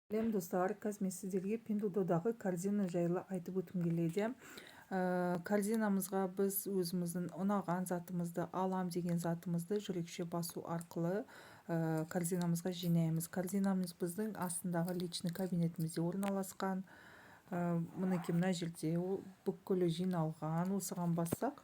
Сәлем достар, қазір мен сіздерге Pinduoduo'дағы корзина жайлы айтып өткім келеді. Корзинамызға біз өзіміздің ұнаған затымызды, алам деген затымызды жүрекше басу арқылы корзинамызға жинаймыз. Корзинамыз біздің астындағы личный кабинетімізде орналасқан. Мінекей мына жерде бүкілі жиналған. Осыған бассақ,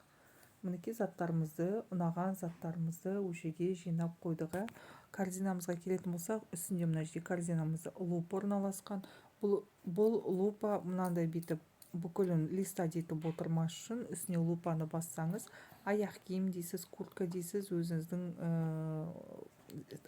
мінекей заттарымызды, ұнаған заттарымызды өшеге жинап қойдық. Корзинамызға келетін болсақ, үстінде мына жерде корзинамызда лупа орналасқан. Бұл лупа мынандай бүйтіп бүкілін листать етіп отырмас үшін үстіне лупаны бассаңыз, аяқ киім дейсіз, куртка дейсіз, өзіңіздің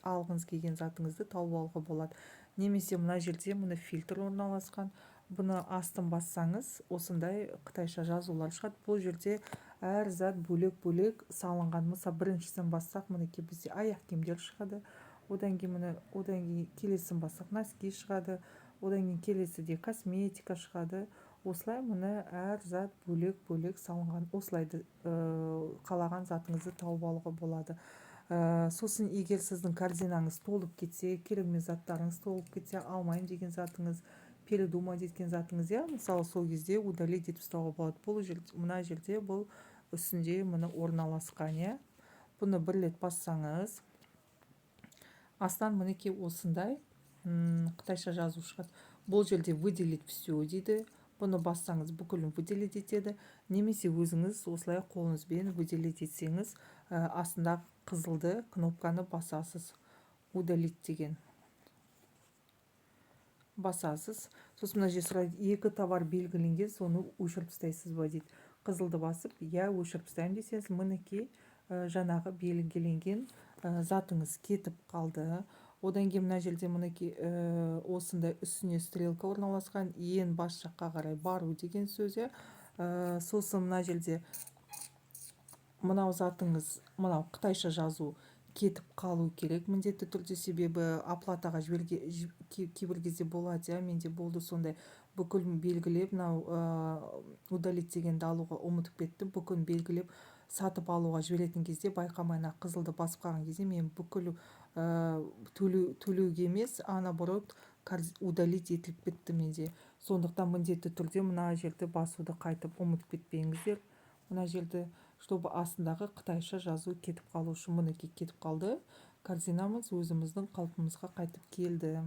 алғыңыз келген затыңызды тауып алуға болады. Немесе мына жерде мына фильтр орналасқан. Бұны астын бассаңыз, осындай қытайша жазулар шығады. Бұл жерде әр зат бөлек-бөлек салынған. Мысалы, біріншісін бассақ, мінекей бізде аяқ киімдер шығады. Одан кейін келесін бассақ, носки шығады. Одан кейін келесіде косметика шығады. Осылай мұны әр зат бөлек-бөлек салынған. Осылайды қалаған затыңызды тауып алуға болады. Сосын егер сіздің корзинаңыз толып кетсе, керек емес заттарыңыз толып кетсе, алмайым деген затыңыз, передумать еткен затыңыз, мысалы сол кезде удалить етіп тастауға болады. Бұл мына жерде бұл үстінде мұны орналасқан. Бұны бір рет бассаңыз, астан мінекей осындай қытайша жазу шығады. Бұл жерде выделить все дейді. Бұны бассаңыз бүкілін выделить етеді. Немесе өзіңіз осылай қолыңызбен выделить етсеңіз, астында қызылды кнопканы басасыз. Удалить деген. Басасыз. Сосын мына жерде сұрайды, екі товар белгіленген, соны өшіріп тастайсыз ба дейді. Қызылды басып, өшіріп тастаймын десеңіз, мінекей жаңағы белгіленген затыңыз кетіп қалды. Одан кейін мына жерде мінекей осындай үстіне стрелка орналасқан, ең бас жаққа қарай бару деген сөз. Сосын мына жерде мынау затыңыз, мынау қытайша жазу кетіп қалу керек міндетті түрде, себебі оплатаға кейбір кезде болады. Менде болды сондай, бүкіл белгілеп, мынау удалить дегенді алуға ұмытып кеттім. Бүкіл белгілеп сатып алуға жіберетін кезде байқамайына қызылды басып қалған кезде мен бүкіл төлеуге емес, наоборот удалить етіліп кетті менде. Сондықтан міндетті түрде мына жерді басуды қайтып ұмытып кетпеңіздер. Мына жерді, чтобы астындағы қытайша жазу кетіп қалу үшін, мінекей кетіп қалды. Корзинамыз өзіміздің қалпымызға қайтып келді.